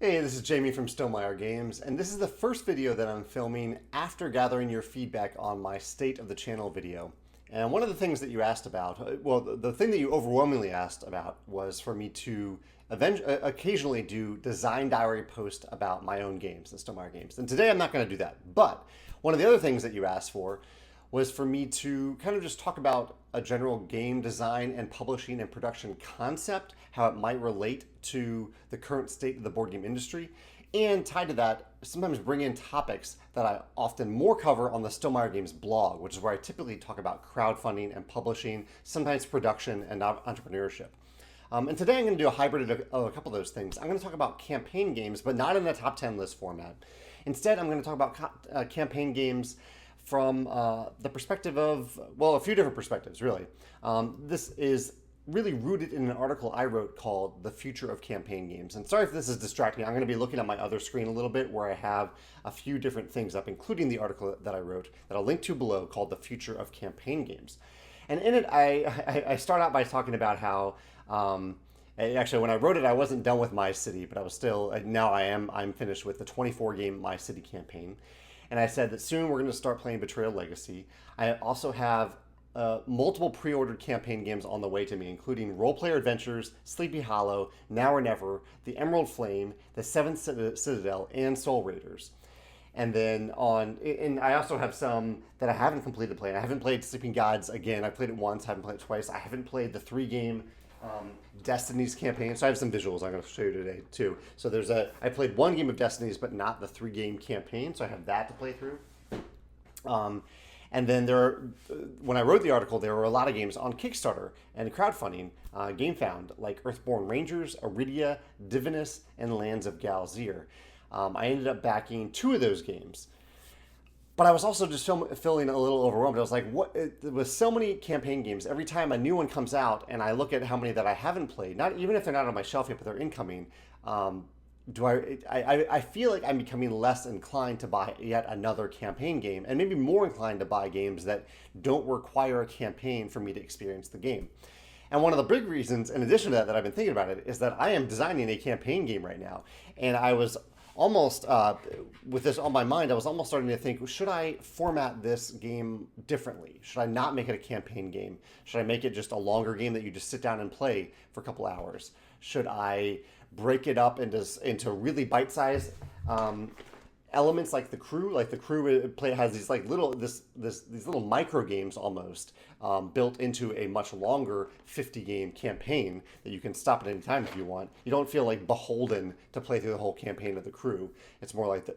Hey, this is Jamey from Stonemaier Games, and this is the first video that I'm filming after gathering your feedback on my State of the Channel video. And one of the things that you asked about, well, the thing that you overwhelmingly asked about was for me to occasionally do design diary post about my own games, the Stonemaier Games. And today I'm not going to do that. But one of the other things that you asked for was for me to kind of just talk about a general game design and publishing and production concept, how it might relate to the current state of the board game industry, and tied to that, sometimes bring in topics that I often more cover on the Stonemaier Games blog, which is where I typically talk about crowdfunding and publishing, sometimes production and entrepreneurship. And today I'm going to do a hybrid of a couple of those things. I'm going to talk about campaign games, but not in a top 10 list format. Instead, I'm going to talk about campaign games from the perspective of, well, a few different perspectives, really. This is really rooted in an article I wrote called The Future of Campaign Games. And sorry if this is distracting. I'm going to be looking at my other screen a little bit where I have a few different things up, including the article that I wrote that I'll link to below called The Future of Campaign Games. And in it, I start out by talking about how, actually, when I wrote it, I wasn't done with My City, but I was still, now I'm finished with the 24 game My City campaign. And I said that soon we're going to start playing Betrayal Legacy. I also have multiple pre-ordered campaign games on the way to me, including Role Player Adventures, Sleepy Hollow, Now or Never, The Emerald Flame, The Seventh Citadel, and Soul Raiders. And I also have some that I haven't completed playing. I haven't played Sleeping Gods again. I played it once, haven't played it twice. I haven't played the 3-game Destinies campaign. So I have some visuals I'm going to show you today too. So I played 1 game of Destinies, but not the 3-game campaign. So I have that to play through. And then when I wrote the article, there were a lot of games on Kickstarter and crowdfunding, GameFound, like Earthborn Rangers, Aridia, Divinus, and Lands of Galzir. I ended up backing 2 of those games. But I was also just feeling a little overwhelmed. I was like, with so many campaign games, every time a new one comes out and I look at how many that I haven't played, not even if they're not on my shelf yet, but they're incoming, I feel like I'm becoming less inclined to buy yet another campaign game, and maybe more inclined to buy games that don't require a campaign for me to experience the game. And one of the big reasons, in addition to that I've been thinking about it, is that I am designing a campaign game right now. And I was almost, with this on my mind, I was almost starting to think, should I format this game differently? Should I not make it a campaign game? Should I make it just a longer game that you just sit down and play for a couple hours? Should I break it up into really bite-sized elements like the crew? Like the crew has these like these little micro games almost built into a much longer 50-game campaign that you can stop at any time if you want. You don't feel like beholden to play through the whole campaign of the crew. It's more like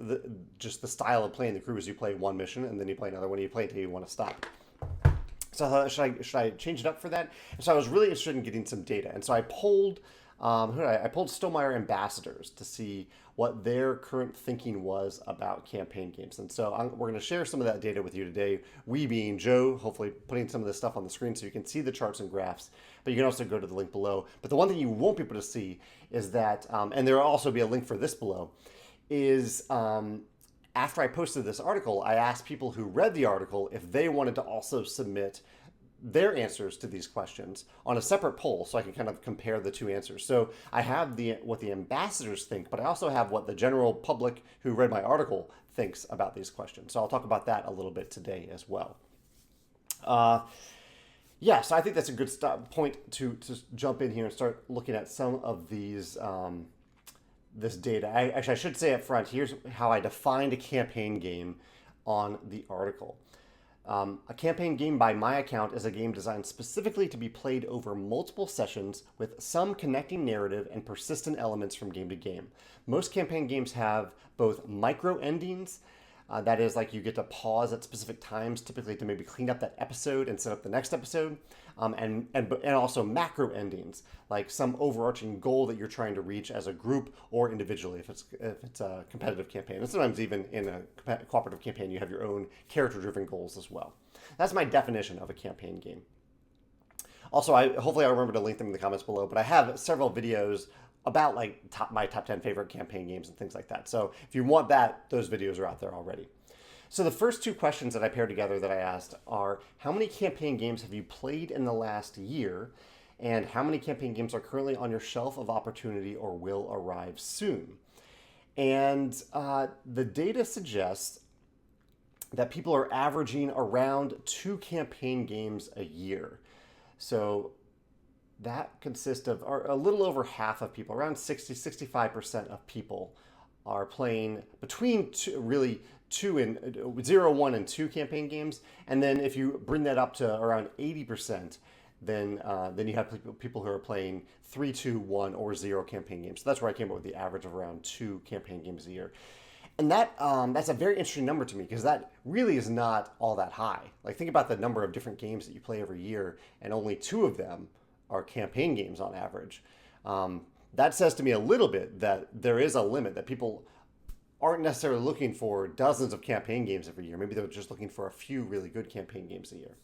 just the style of playing the crew is you play one mission and then you play another one. You play until you want to stop. So I thought, should I change it up for that? And so I was really interested in getting some data, and so I polled. I pulled Stonemaier ambassadors to see what their current thinking was about campaign games. And so we're going to share some of that data with you today. We being Joe, hopefully putting some of this stuff on the screen so you can see the charts and graphs, but you can also go to the link below. But the one thing you won't be able to see is that, and there will also be a link for this below, is after I posted this article, I asked people who read the article if they wanted to also submit their answers to these questions on a separate poll so I can kind of compare the 2 answers. So I have what the ambassadors think, but I also have what the general public who read my article thinks about these questions. So I'll talk about that a little bit today as well. Yeah, so I think that's a good point to jump in here and start looking at some of these this data. I should say up front, here's how I defined a campaign game on the article. A campaign game by my account is a game designed specifically to be played over multiple sessions with some connecting narrative and persistent elements from game to game. Most campaign games have both micro endings, that is like you get to pause at specific times, typically to maybe clean up that episode and set up the next episode, and also macro endings, like some overarching goal that you're trying to reach as a group or individually if it's a competitive campaign. And sometimes even in a cooperative campaign, you have your own character-driven goals as well. That's my definition of a campaign game. Also, hopefully I'll remember to link them in the comments below, but I have several videos about like my top 10 favorite campaign games and things like that. So if you want that, those videos are out there already. So the first 2 questions that I paired together that I asked are, how many campaign games have you played in the last year? And how many campaign games are currently on your shelf of opportunity or will arrive soon? And the data suggests that people are averaging around 2 campaign games a year. So that consists of or a little over half of people, around 65% of people are playing between two and 0, 1, and 2 campaign games. And then if you bring that up to around 80%, then you have people who are playing 3, 2, 1, or 0 campaign games. So that's where I came up with the average of around 2 campaign games a year. And that's a very interesting number to me because that really is not all that high. Like, think about the number of different games that you play every year, and only 2 of them are campaign games on average. That says to me a little bit that there is a limit, that people aren't necessarily looking for dozens of campaign games every year. Maybe they're just looking for a few really good campaign games a year.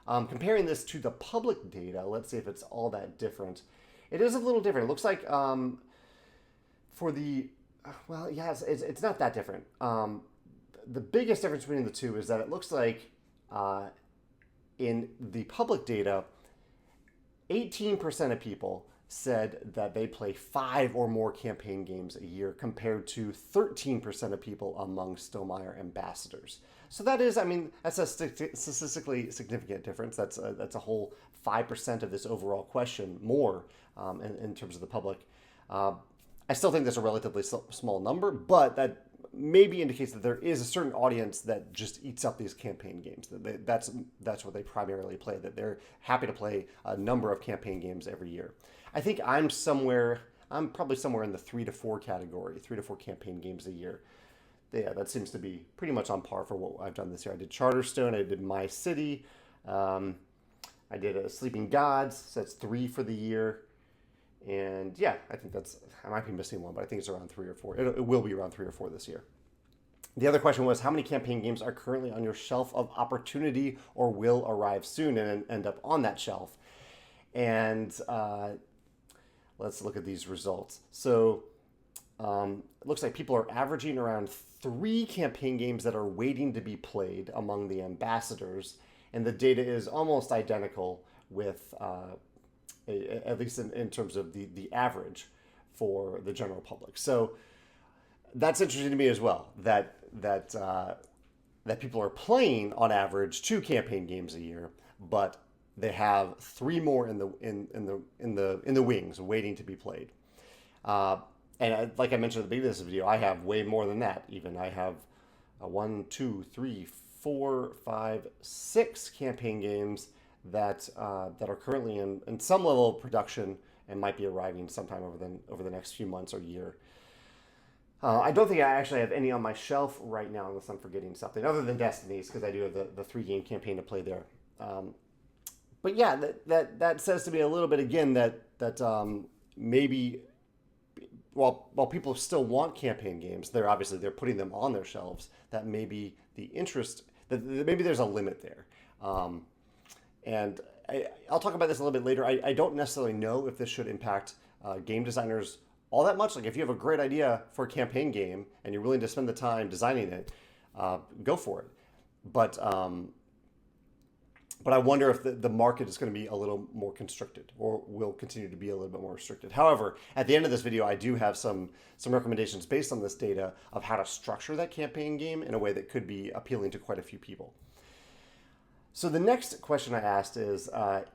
Comparing this to the public data, let's see if it's all that different. It is a little different. It looks like for the, well, yes, it's not that different. The biggest difference between the two is that it looks like in the public data, 18% of people said that they play 5 or more campaign games a year compared to 13% of people among Stonemaier ambassadors. So that is, I mean, that's a statistically significant difference. That's a whole 5% of this overall question more in terms of the public. I still think that's a relatively small number, but that maybe indicates that there is a certain audience that just eats up these campaign games. That's what they primarily play, that they're happy to play a number of campaign games every year. I think I'm probably somewhere in the 3 to 4 category, 3 to 4 campaign games a year. Yeah, that seems to be pretty much on par for what I've done this year. I did Charterstone, I did My City, I did Sleeping Gods, so that's 3 for the year. And yeah, I think I might be missing one, but I think it's around 3 or 4. It will be around 3 or 4 this year. The other question was, how many campaign games are currently on your shelf of opportunity or will arrive soon and end up on that shelf? And let's look at these results. So it looks like people are averaging around 3 campaign games that are waiting to be played among the ambassadors. And the data is almost identical with at least in terms of the average for the general public. So that's interesting to me as well, that people are playing on average 2 campaign games a year, but they have 3 more in the wings waiting to be played. And like I mentioned at the beginning of this video, I have way more than that. Even I have 1, 2, 3, 4, 5, 6 campaign games that are currently in some level of production and might be arriving sometime over the next few months or year. I don't think I actually have any on my shelf right now, unless I'm forgetting something, other than Destinies, because I do have the 3-game campaign to play there. But yeah, that says to me a little bit again that maybe while people still want campaign games, they're putting them on their shelves. That maybe the interest, that maybe there's a limit there. And I'll talk about this a little bit later. I don't necessarily know if this should impact game designers all that much. Like, if you have a great idea for a campaign game and you're willing to spend the time designing it, go for it. But I wonder if the market is going to be a little more constricted, or will continue to be a little bit more restricted. However, at the end of this video, I do have some recommendations based on this data of how to structure that campaign game in a way that could be appealing to quite a few people. So the next question I asked is,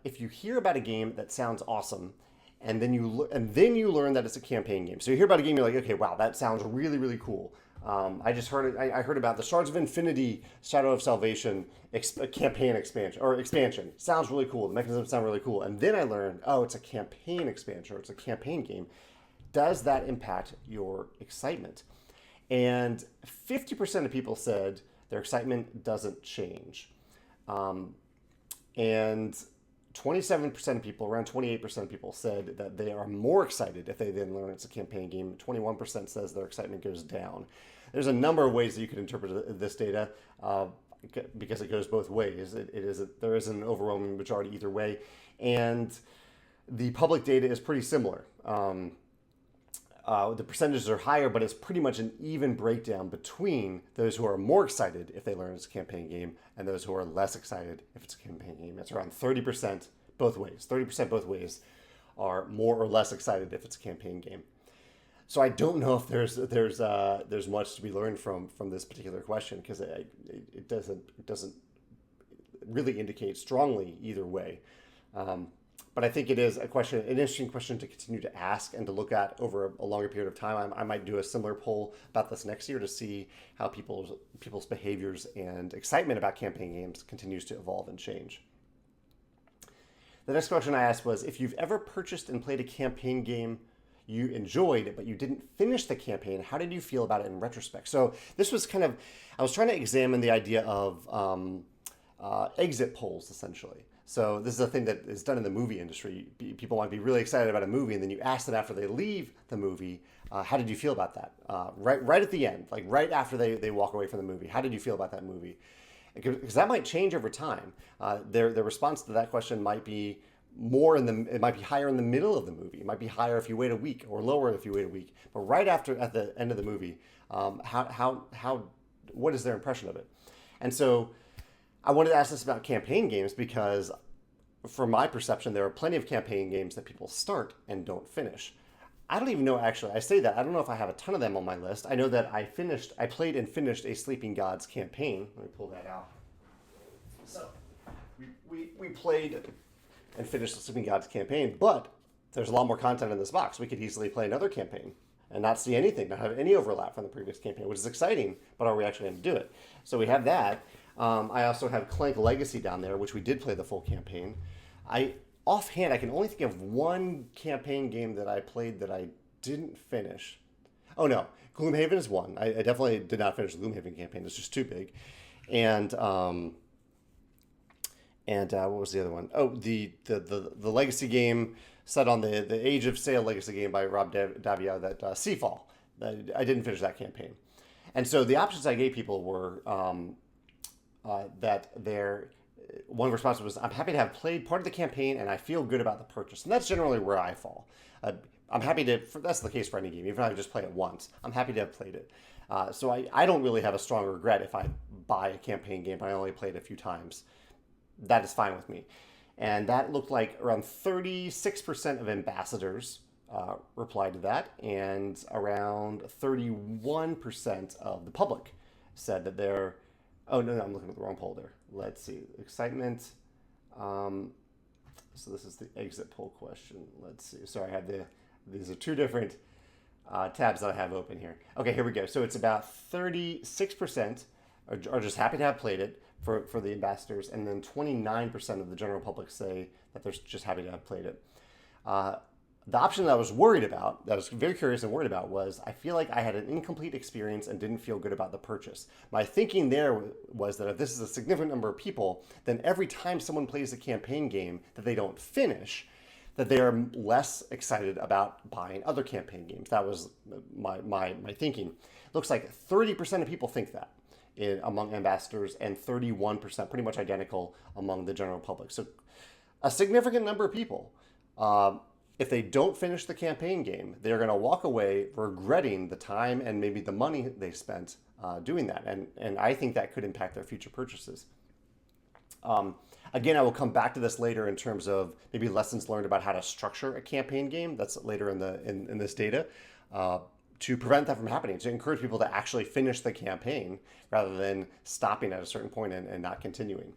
if you hear about a game that sounds awesome, and then you learn that it's a campaign game. So you hear about a game, you're like, okay, wow, that sounds really, really cool. I heard about the Shards of Infinity, Shadow of Salvation campaign expansion. Sounds really cool. The mechanisms sound really cool. And then I learned, oh, it's a campaign expansion, or it's a campaign game. Does that impact your excitement? And 50% of people said their excitement doesn't change. And 27% of people, around 28% of people, said that they are more excited if they then learn it's a campaign game. 21% says their excitement goes down. There's a number of ways that you could interpret this data because it goes both ways. There is an overwhelming majority either way. And the public data is pretty similar. The percentages are higher, but it's pretty much an even breakdown between those who are more excited if they learn it's a campaign game and those who are less excited if it's a campaign game. It's around 30% both ways. 30% both ways are more or less excited if it's a campaign game. So I don't know if there's much to be learned from this particular question, because it doesn't really indicate strongly either way. But I think it is an interesting question to continue to ask and to look at over a longer period of time. I might do a similar poll about this next year to see how people's behaviors and excitement about campaign games continues to evolve and change. The next question I asked was, if you've ever purchased and played a campaign game you enjoyed, but you didn't finish the campaign, how did you feel about it in retrospect? So this was I was trying to examine the idea of exit polls, essentially. So this is a thing that is done in the movie industry. People might be really excited about a movie, and then you ask them after they leave the movie, how did you feel about that? Right at the end, like right after they walk away from the movie, how did you feel about that movie? Because that might change over time. Their response to that question might be it might be higher in the middle of the movie. It might be higher if you wait a week, or lower if you wait a week. But right at the end of the movie, what is their impression of it? And so I wanted to ask this about campaign games because, from my perception, there are plenty of campaign games that people start and don't finish. I don't even know, actually, I say that, I don't know if I have a ton of them on my list. I know that I played and finished a Sleeping Gods campaign. Let me pull that out. So, we played and finished the Sleeping Gods campaign, but there's a lot more content in this box. We could easily play another campaign and not see anything, not have any overlap from the previous campaign, which is exciting, but are we actually going to do it? So we have that. I also have Clank Legacy down there, which we did play the full campaign. Offhand, I can only think of one campaign game that I played that I didn't finish. Oh no, Gloomhaven is one. I definitely did not finish the Gloomhaven campaign. It's just too big. And what was the other one? Oh, the Legacy game set on the Age of Sail Legacy game by Rob Daviau, that Seafall. I didn't finish that campaign. And so the options I gave people were one response was, I'm happy to have played part of the campaign and I feel good about the purchase. And that's generally where I fall. I'm happy that's the case for any game, even if I just play it once. I'm happy to have played it. So I don't really have a strong regret if I buy a campaign game but I only played it a few times. That is fine with me. And that looked like around 36% of ambassadors replied to that, and around 31% of the public said that they're... Oh, no, I'm looking at the wrong poll there. Let's see. Excitement. So this is the exit poll question. Let's see. Sorry, I have these are two different tabs that I have open here. Okay, here we go. So it's about 36% are just happy to have played it for the ambassadors, and then 29% of the general public say that they're just happy to have played it. The option that I was very curious and worried about, was I feel like I had an incomplete experience and didn't feel good about the purchase. My thinking there was that if this is a significant number of people, then every time someone plays a campaign game that they don't finish, that they are less excited about buying other campaign games. That was my thinking. Looks like 30% of people think that among ambassadors, and 31%, pretty much identical, among the general public. So a significant number of people, if they don't finish the campaign game, they're going to walk away regretting the time and maybe the money they spent doing that. And I think that could impact their future purchases. Again, I will come back to this later in terms of maybe lessons learned about how to structure a campaign game. That's later in this data, to prevent that from happening, to encourage people to actually finish the campaign rather than stopping at a certain point and not continuing.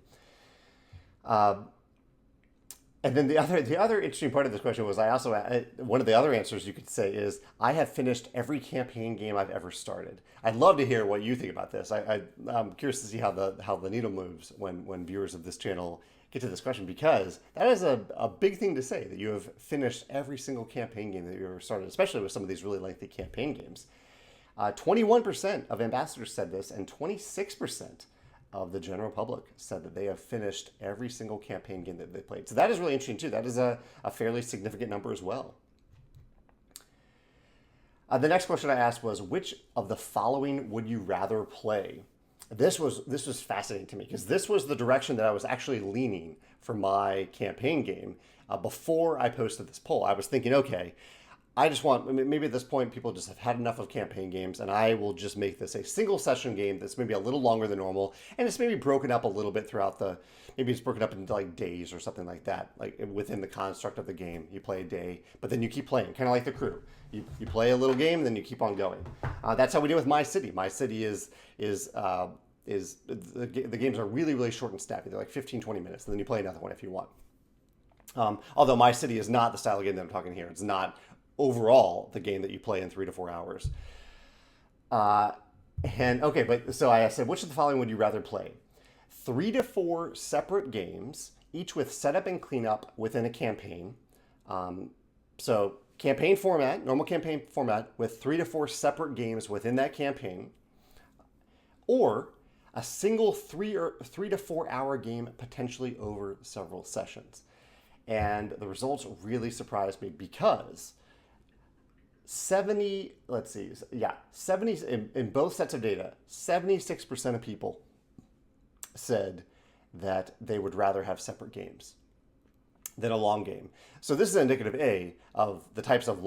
And then the other interesting part of this question was, one of the other answers you could say is, I have finished every campaign game I've ever started. I'd love to hear what you think about this. I'm curious to see how the needle moves when viewers of this channel get to this question, because that is a big thing to say, that you have finished every single campaign game that you ever started, especially with some of these really lengthy campaign games. 21% of ambassadors said this, and 26% of the general public said that they have finished every single campaign game that they played. So that is really interesting too. That is a fairly significant number as well. The next question I asked was, which of the following would you rather play? This was fascinating to me, because this was the direction that I was actually leaning for my campaign game before I posted this poll. I was thinking, okay, I just want, maybe at this point, people just have had enough of campaign games, and I will just make this a single session game that's maybe a little longer than normal, and it's maybe broken up a little bit throughout maybe it's broken up into like days or something like that, like within the construct of the game. You play a day, but then you keep playing, kind of like The Crew. You play a little game, and then you keep on going. That's how we do with My City. My City the games are really, really short and snappy. They're like 15, 20 minutes, and then you play another one if you want. Although My City is not the style of game that I'm talking here. It's not overall the game that you play in 3 to 4 hours. So I said, which of the following would you rather play? 3 to 4 separate games, each with setup and cleanup within a campaign. So campaign format, normal campaign format, with 3 to 4 separate games within that campaign, or a single 3 to 4 hour game, potentially over several sessions. And the results really surprised me because 70 in both sets of data, 76% of people said that they would rather have separate games than a long game. So this is indicative of the types of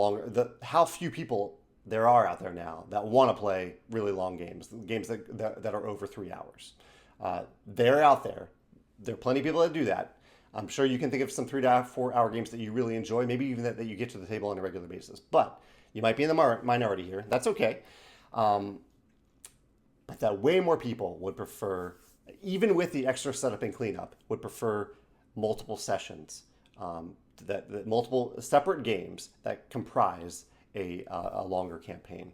how few people there are out there now that want to play really long games that are over 3 hours. They're out there. There are plenty of people that do that. I'm sure you can think of some 3 to 4 hour games that you really enjoy, maybe even that you get to the table on a regular basis. But you might be in the minority here. That's okay. But that way more people would prefer, even with the extra setup and cleanup, would prefer multiple sessions, that multiple separate games that comprise a longer campaign.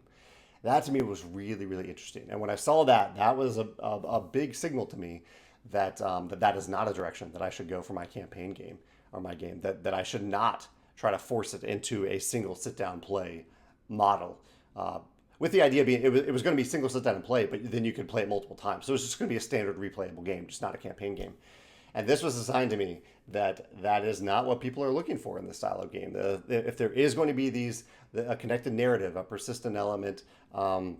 That to me was really, really interesting. And when I saw that, that was a big signal to me that that is not a direction that I should go for my campaign game or my game, that I should not try to force it into a single sit-down play model. With the idea being it was going to be single sit-down and play, but then you could play it multiple times. So it's just going to be a standard replayable game, just not a campaign game. And this was a sign to me that is not what people are looking for in this style of game. If there is going to be a connected narrative, a persistent element, an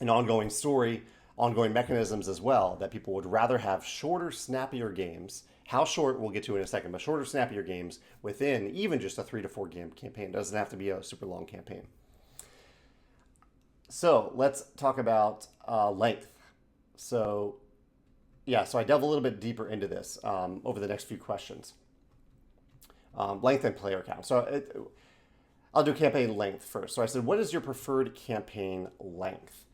ongoing story, ongoing mechanisms as well, that people would rather have shorter, snappier games. How short, we'll get to in a second, but shorter, snappier games within even just a 3 to 4 game campaign. It doesn't have to be a super long campaign. So let's talk about length. So I delve a little bit deeper into this over the next few questions. Length and player count. So I'll do campaign length first. So I said, what is your preferred campaign length?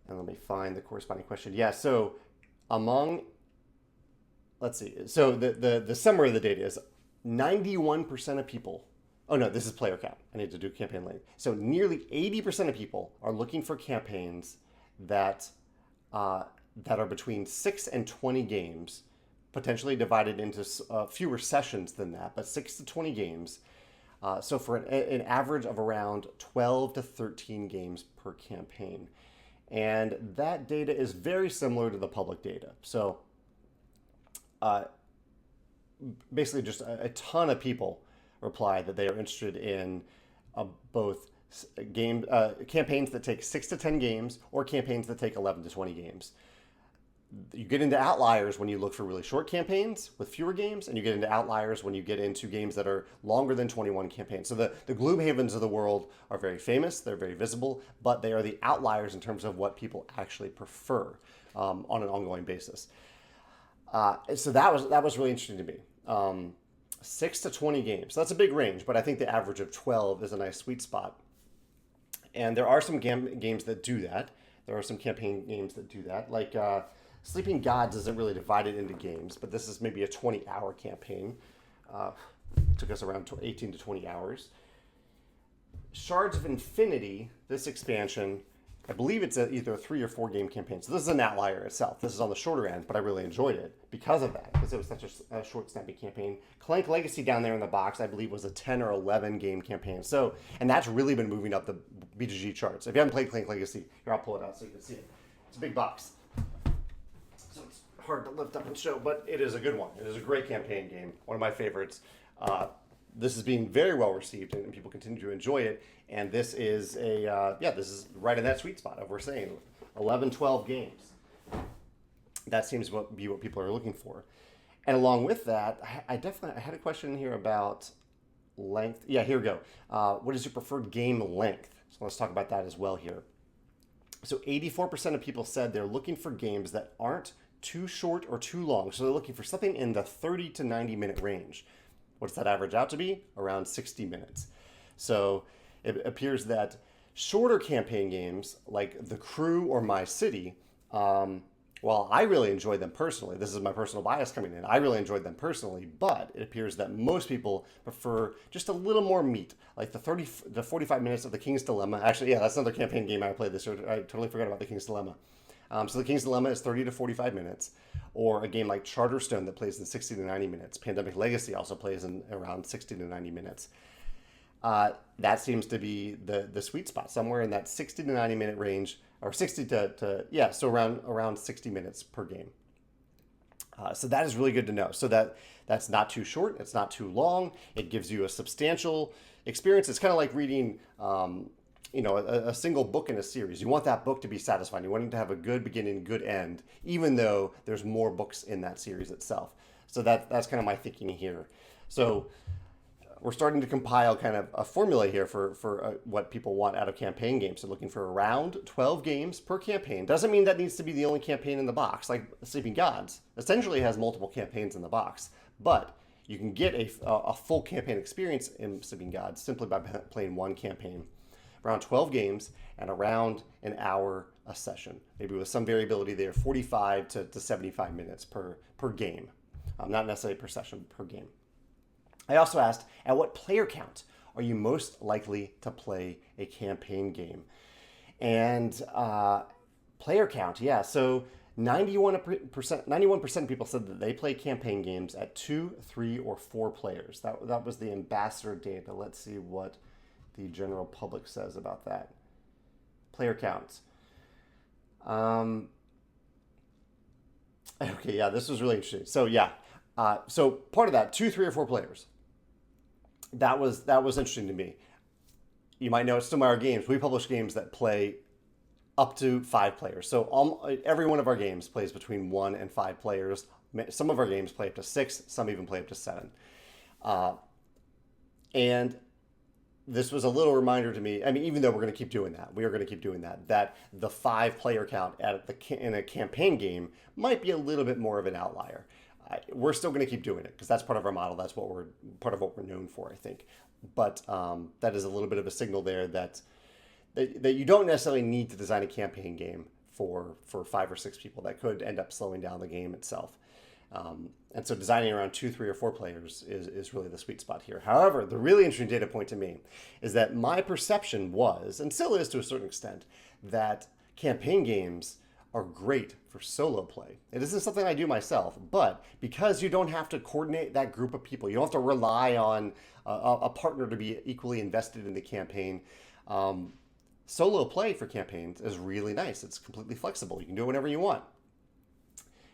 And let me find the corresponding question. Yeah, so let's see. So the summary of the data is 91% of people. Oh no, this is player count. I need to do campaign length. So nearly 80% of people are looking for campaigns that are between 6 and 20 games, potentially divided into fewer sessions than that, but 6 to 20 games. So for an average of around 12 to 13 games per campaign. And that data is very similar to the public data. So basically just a ton of people replied that they are interested in both campaigns that take 6 to 10 games or campaigns that take 11 to 20 games. You get into outliers when you look for really short campaigns with fewer games, and you get into outliers when you get into games that are longer than 21 campaigns. So the Gloomhavens of the world are very famous, they're very visible, but they are the outliers in terms of what people actually prefer on an ongoing basis. So that was really interesting to me. 6 to 20 games. So that's a big range, but I think the average of 12 is a nice sweet spot. And there are some games that do that. There are some campaign games that do that, like Sleeping Gods isn't really divided into games, but this is maybe a 20-hour campaign. Took us around 18 to 20 hours. Shards of Infinity, this expansion, I believe it's either a 3 or 4 game campaign. So this is an outlier itself. This is on the shorter end, but I really enjoyed it because of that, because it was such a short, snappy campaign. Clank Legacy down there in the box, I believe, was a 10 or 11 game campaign. So, and that's really been moving up the BGG charts. If you haven't played Clank Legacy, here, I'll pull it out so you can see it. It's a big box. So it's hard to lift up and show, but it is a good one. It is a great campaign game, one of my favorites. This is being very well received, and people continue to enjoy it. And this is this is right in that sweet spot of, we're saying, 11, 12 games. That seems to be what people are looking for. And along with that, I had a question here about length. Yeah, here we go. What is your preferred game length? So let's talk about that as well here. So 84% of people said they're looking for games that aren't too short or too long. So they're looking for something in the 30 to 90 minute range. What's that average out to be? Around 60 minutes. So it appears that shorter campaign games like The Crew or My City, well, I really enjoyed them personally. This is my personal bias coming in. I really enjoyed them personally, but it appears that most people prefer just a little more meat, like the 30 to 45 minutes of The King's Dilemma. Actually, yeah, that's another campaign game I played this year. I totally forgot about The King's Dilemma. So The King's Dilemma is 30 to 45 minutes, or a game like Charterstone that plays in 60 to 90 minutes. Pandemic Legacy also plays in around 60 to 90 minutes. That seems to be the sweet spot, somewhere in that 60 to 90 minute range, or 60 so around 60 minutes per game. So that is really good to know. So that's not too short, it's not too long. It gives you a substantial experience. It's kind of like reading, a single book in a series. You want that book to be satisfying. You want it to have a good beginning, good end, even though there's more books in that series itself. So that's kind of my thinking here. So we're starting to compile kind of a formula here for what people want out of campaign games. So looking for around 12 games per campaign. Doesn't mean that needs to be the only campaign in the box. Like Sleeping Gods essentially has multiple campaigns in the box, but you can get a full campaign experience in Sleeping Gods simply by playing one campaign. Around 12 games and around an hour a session, maybe with some variability there, 45 to 75 minutes per game. Not necessarily per session, per game. I also asked, at what player count are you most likely to play a campaign game? And player count, yeah. So 91% of people said that they play campaign games at 2, 3, or 4 players. That was the ambassador data. Let's see what the general public says about that. Player counts. Okay, yeah, this was really interesting. So yeah, so part of that, 2, 3, or 4 players. That was interesting to me. You might know at Stonemaier Games, we publish games that play up to 5 players. So every one of our games plays between 1 and 5 players. Some of our games play up to 6, some even play up to 7. And this was a little reminder to me. I mean, even though we're going to keep doing that, we are going to keep doing that. That the 5-player count in a campaign game might be a little bit more of an outlier. We're still going to keep doing it because that's part of our model. That's part of what we're known for, I think. But that is a little bit of a signal there that you don't necessarily need to design a campaign game for 5 or 6 people. That could end up slowing down the game itself. And so designing around 2, 3, or 4 players is really the sweet spot here. However, the really interesting data point to me is that my perception was, and still is to a certain extent, that campaign games are great for solo play. It isn't something I do myself, but because you don't have to coordinate that group of people, you don't have to rely on a partner to be equally invested in the campaign. Solo play for campaigns is really nice. It's completely flexible. You can do it whenever you want.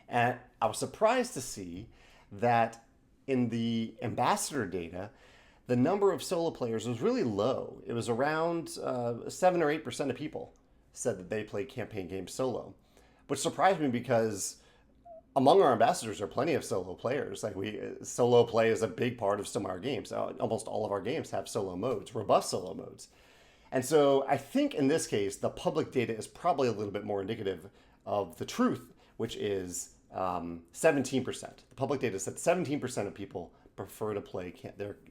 And I was surprised to see that in the ambassador data, the number of solo players was really low. It was around 7 or 8% of people said that they play campaign games solo, which surprised me because among our ambassadors are plenty of solo players. Like solo play is a big part of some of our games. Almost all of our games have solo modes, robust solo modes. And so I think in this case, the public data is probably a little bit more indicative of the truth, which is 17%. The public data said 17% of people prefer to play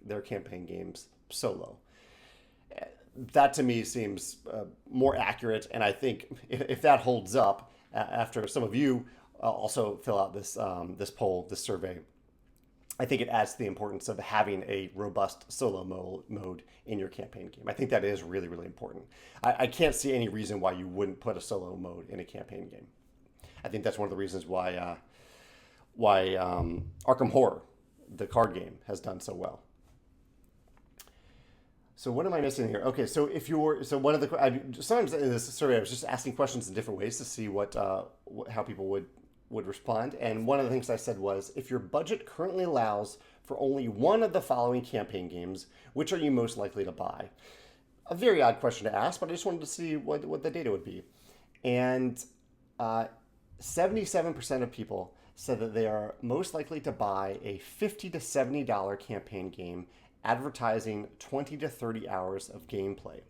their campaign games solo. That to me seems more accurate, and I think if that holds up, after some of you also fill out this poll, this survey, I think it adds to the importance of having a robust solo mode in your campaign game. I think that is really, really important. I can't see any reason why you wouldn't put a solo mode in a campaign game. I think that's one of the reasons why Arkham Horror, the card game, has done so well. So what am I missing here? Okay, so one of the sometimes in this survey I was just asking questions in different ways to see how people would respond. And one of the things I said was, if your budget currently allows for only one of the following campaign games, which are you most likely to buy? A very odd question to ask, but I just wanted to see what the data would be. And 77% of people said that they are most likely to buy a $50 to $70 campaign game advertising 20 to 30 hours of gameplay,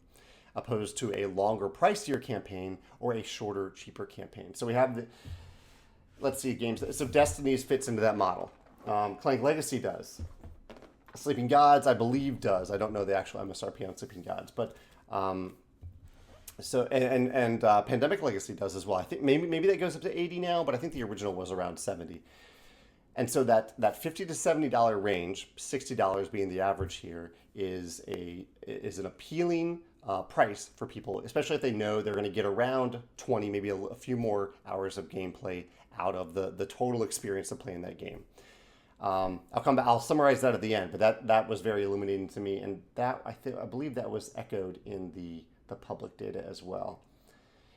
opposed to a longer, pricier campaign or a shorter, cheaper campaign. So we have the, let's see, games. So Destinies fits into that model. Clank Legacy does. Sleeping Gods, I believe, does. I don't know the actual MSRP on Sleeping Gods, but Pandemic Legacy does as well. I think maybe that goes up to 80 now, but I think the original was around 70. And so that $50 to $70 range, $60 being the average here, is an appealing price for people, especially if they know they're going to get around 20, maybe a few more hours of gameplay out of the total experience of playing that game. I'll come back. I'll summarize that at the end, but that was very illuminating to me, and that I believe that was echoed in the public data as well.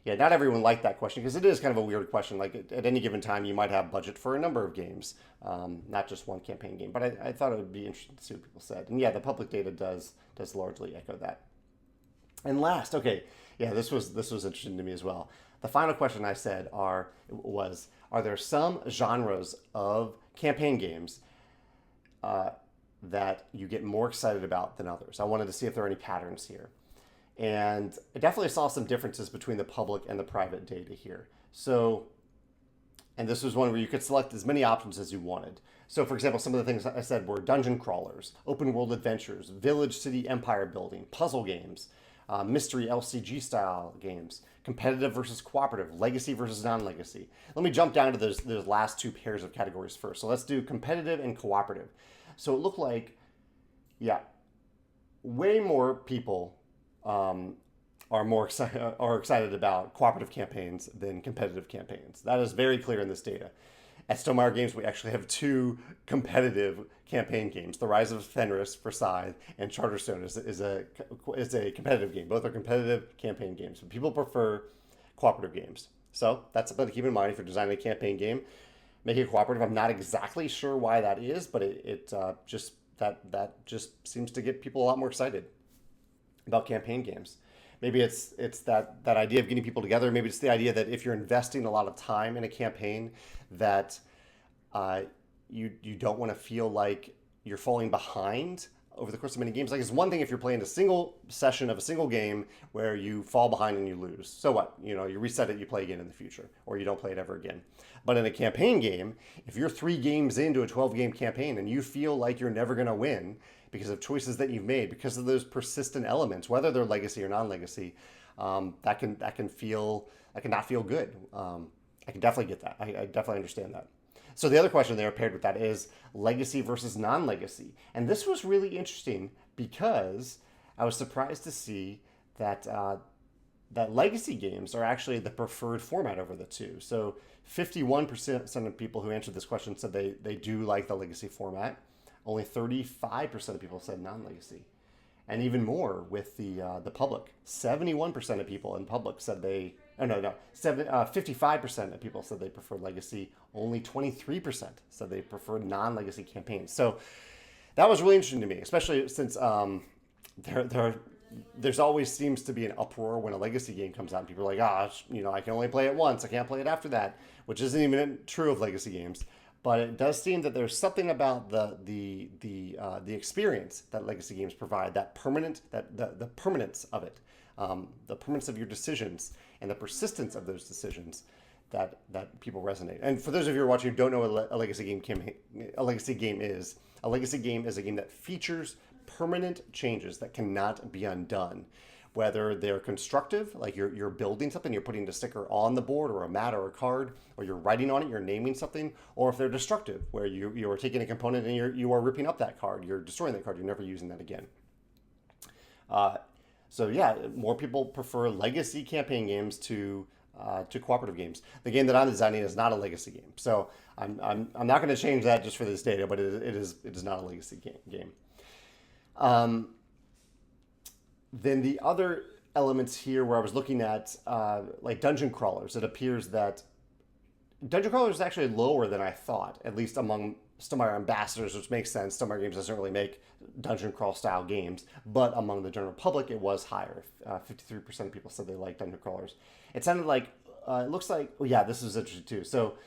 Yeah, not everyone liked that question because it is kind of a weird question. Like at any given time, you might have budget for a number of games, not just one campaign game. But I thought it would be interesting to see what people said. And yeah, the public data does largely echo that. And last, okay, yeah, this was interesting to me as well. The final question I said was, are there some genres of campaign games that you get more excited about than others? I wanted to see if there are any patterns here. And I definitely saw some differences between the public and the private data here. So, and this was one where you could select as many options as you wanted. So for example, some of the things I said were dungeon crawlers, open world adventures, village city empire building, puzzle games, mystery LCG style games, competitive versus cooperative, legacy versus non-legacy. Let me jump down to those last two pairs of categories first. So let's do competitive and cooperative. So it looked like, yeah, way more people are excited about cooperative campaigns than competitive campaigns. That is very clear in this data. At Stonemaier Games, we actually have two competitive campaign games. The Rise of Fenris for Scythe and Charterstone is a competitive game. Both are competitive campaign games. But people prefer cooperative games. So that's something to keep in mind if you're designing a campaign game. Make it cooperative. I'm not exactly sure why that is, but it just seems to get people a lot more excited about campaign games. Maybe it's that idea of getting people together. Maybe it's the idea that if you're investing a lot of time in a campaign, that you don't want to feel like you're falling behind over the course of many games. Like it's one thing if you're playing a single session of a single game where you fall behind and you lose. So what? You reset it, you play again in the future, or you don't play it ever again. But in a campaign game, if you're 3 games into a 12-game campaign and you feel like you're never going to win because of choices that you've made, because of those persistent elements, whether they're legacy or non-legacy, that can not feel good. I can definitely get that. I definitely understand that. So the other question there paired with that is legacy versus non-legacy. And this was really interesting because I was surprised to see that that legacy games are actually the preferred format over the two. So 51% of people who answered this question said they do like the legacy format. Only 35% of people said non-legacy. And even more with the public. 71% of people in public said 55% of people said they preferred legacy. Only 23% said they preferred non-legacy campaigns. So that was really interesting to me, especially since there's always seems to be an uproar when a legacy game comes out. And people are like, I can only play it once. I can't play it after that, which isn't even true of legacy games. But it does seem that there's something about the experience that legacy games provide, that permanence of it, the permanence of your decisions, and the persistence of those decisions that people resonate. And for those of you who are watching who don't know what a legacy game is a game that features permanent changes that cannot be undone. Whether they're constructive, like you're building something, you're putting a sticker on the board or a mat or a card, or you're writing on it, you're naming something, or if they're destructive, where you are taking a component and you are ripping up that card, you're destroying that card, you're never using that again. So yeah, more people prefer legacy campaign games to cooperative games. The game that I'm designing is not a legacy game, so I'm not going to change that just for this data, but it is not a legacy game. Then the other elements here where I was looking at like dungeon crawlers, it appears that dungeon crawlers is actually lower than I thought, at least among Stonemaier ambassadors, which makes sense. Stonemaier Games doesn't really make dungeon crawl style games, but among the general public, it was higher. 53% of people said they liked dungeon crawlers. It sounded like, it looks like, oh yeah, this is interesting too. So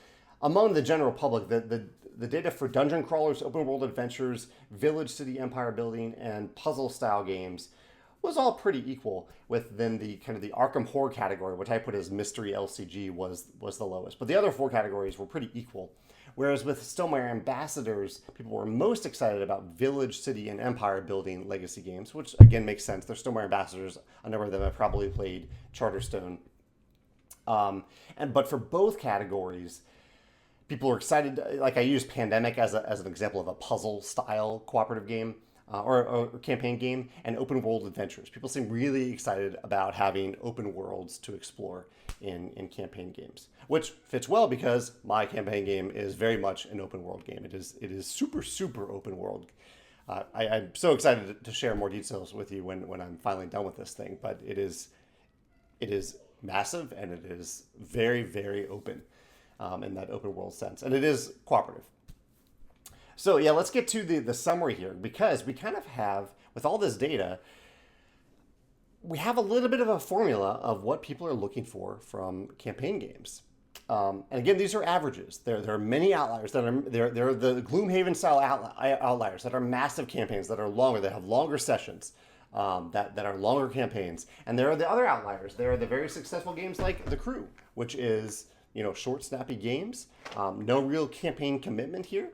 among the general public, the data for dungeon crawlers, open world adventures, village, city, empire building, and puzzle style games was all pretty equal. Within the kind of the Arkham horror category, which I put as mystery LCG, was the lowest. But the other four categories were pretty equal. Whereas with Stonemaier Ambassadors, people were most excited about village, city, and empire building legacy games, which again makes sense. They're Stonemaier Ambassadors. A number of them have probably played Charterstone. But for both categories, people were excited. Like I used Pandemic as an example of a puzzle style cooperative game or campaign game, and open world adventures. People seem really excited about having open worlds to explore in campaign games, which fits well because my campaign game is very much an open world game. It is super open world. I'm so excited to share more details with you when I'm finally done with this thing. But it is massive, and it is very open in that open world sense, and it is cooperative. So yeah, let's get to the summary here, because we kind of have, with all this data, we have a little bit of a formula of what people are looking for from campaign games. And again, these are averages. There are many outliers that are there are the Gloomhaven style outliers that are massive campaigns that are longer, that have longer sessions, that are longer campaigns. And there are the other outliers. There are the very successful games like The Crew, which is short, snappy games. No real campaign commitment here.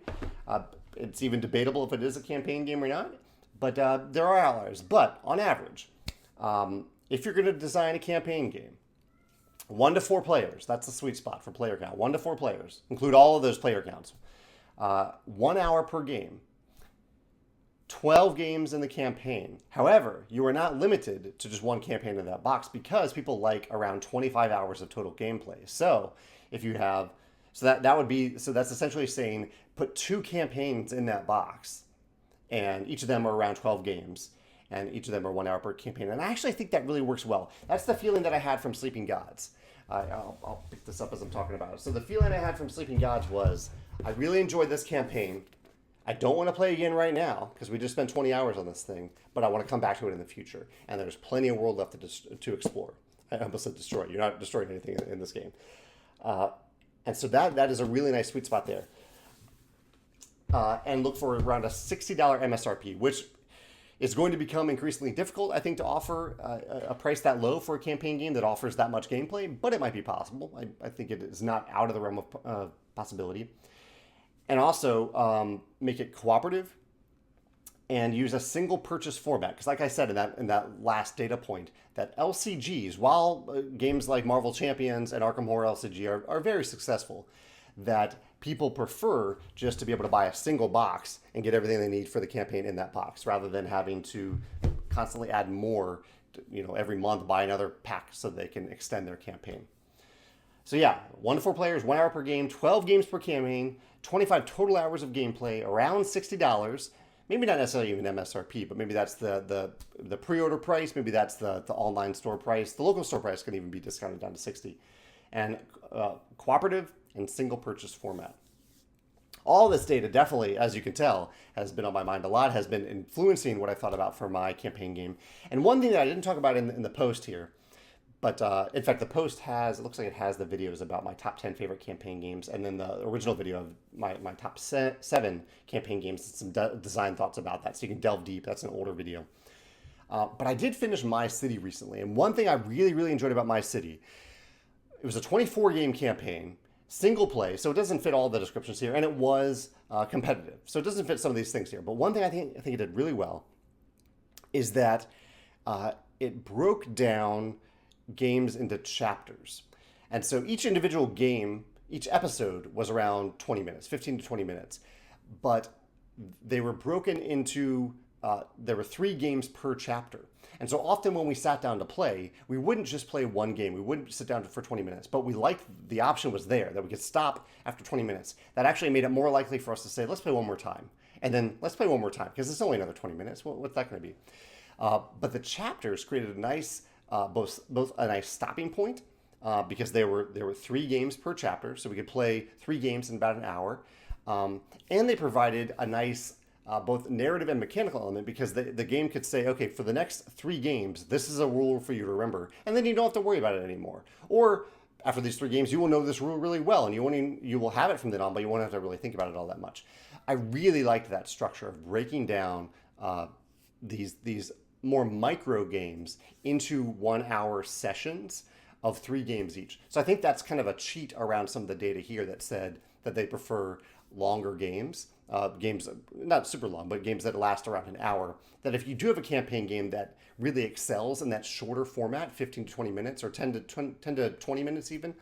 It's even debatable if it is a campaign game or not. But there are outliers. But on average, if you're going to design a campaign game, 1 to 4 players, that's the sweet spot for player count. 1 to 4 players, include all of those player counts. 1 hour per game. 12 games in the campaign. However, you are not limited to just one campaign in that box, because people like around 25 hours of total gameplay. So if you have, that's essentially saying put 2 campaigns in that box, and each of them are around 12 games, and each of them are 1 hour per campaign. And I actually think that really works well. That's the feeling that I had from Sleeping Gods. I'll pick this up as I'm talking about it. So the feeling I had from Sleeping Gods was, I really enjoyed this campaign. I don't want to play again right now because we just spent 20 hours on this thing, but I want to come back to it in the future. And there's plenty of world left to explore. I almost said destroy. You're not destroying anything in this game. And so that is a really nice sweet spot there. And look for around a $60 MSRP, which is going to become increasingly difficult, I think, to offer a price that low for a campaign game that offers that much gameplay, but it might be possible. I think it is not out of the realm of possibility. And also make it cooperative and use a single purchase format. Because like I said in that last data point, that LCGs, while games like Marvel Champions and Arkham Horror LCG are very successful, that people prefer just to be able to buy a single box and get everything they need for the campaign in that box, rather than having to constantly add more, every month, buy another pack so they can extend their campaign. So yeah, 1 to 4 players, 1 hour per game, 12 games per campaign, 25 total hours of gameplay, around $60. Maybe not necessarily even MSRP, but maybe that's the pre-order price. Maybe that's the online store price. The local store price can even be discounted down to $60. And cooperative and single purchase format. All this data definitely, as you can tell, has been on my mind a lot, has been influencing what I thought about for my campaign game. And one thing that I didn't talk about in the post here, but in fact, the post it looks like it has the videos about my top 10 favorite campaign games, and then the original video of my top 7 campaign games, and some design thoughts about that, so you can delve deep. That's an older video. But I did finish My City recently, and one thing I really enjoyed about My City, it was a 24-game campaign, single play, so it doesn't fit all the descriptions here, and it was competitive, so it doesn't fit some of these things here. But one thing I think it did really well is that it broke down games into chapters. And so each individual game, each episode was around 20 minutes, 15 to 20 minutes. But they were broken into, there were 3 games per chapter. And so often when we sat down to play, we wouldn't just play one game. We wouldn't sit down for 20 minutes. But we liked the option was there, that we could stop after 20 minutes. That actually made it more likely for us to say, let's play one more time. And then let's play one more time, because it's only another 20 minutes. What's that going to be? But the chapters created a nice, both a nice stopping point, because there were 3 games per chapter, so we could play 3 games in about an hour, and they provided a nice both narrative and mechanical element, because the game could say, okay, for the next 3 games, this is a rule for you to remember, and then you don't have to worry about it anymore. Or after these 3 games, you will know this rule really well, and you will have it from then on, but you won't have to really think about it all that much. I really liked that structure of breaking down these more micro games into 1 hour sessions of 3 games each. So I think that's kind of a cheat around some of the data here that said that they prefer longer games, games not super long, but games that last around an hour. That if you do have a campaign game that really excels in that shorter format, 15 to 20 minutes or 10 to 20 minutes even,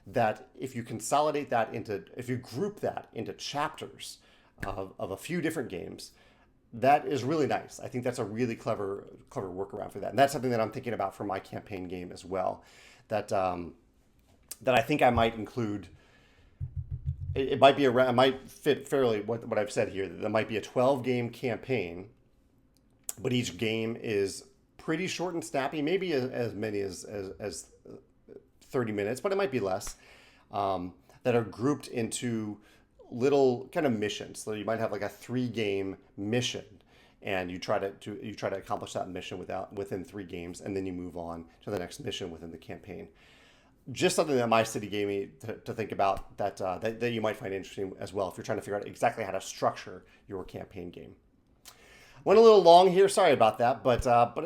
that if you consolidate that into, if you group that into chapters of a few different games, that is really nice. I think that's a really clever workaround for that. And that's something that I'm thinking about for my campaign game as well. That I think I might include. It might be it might fit fairly what I've said here. There might be a 12-game campaign, but each game is pretty short and snappy. Maybe as many as 30 minutes, but it might be less. That are grouped into little kind of missions. So you might have like a 3-game mission, and you try to accomplish that mission within 3 games, and then you move on to the next mission within the campaign. Just something that my city gave me to think about that you might find interesting as well if you're trying to figure out exactly how to structure your campaign game. Went a little long here, sorry about that, but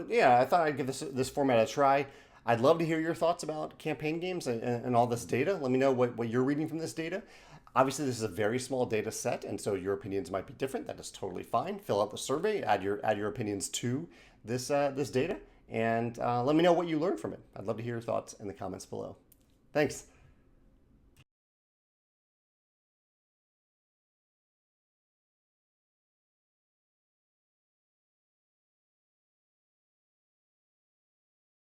yeah, I thought I'd give this format a try. I'd love to hear your thoughts about campaign games and all this data. Let me know what you're reading from this data. Obviously, this is a very small data set, and so your opinions might be different. That is totally fine. Fill out the survey, add your opinions to this data, and let me know what you learned from it. I'd love to hear your thoughts in the comments below. Thanks.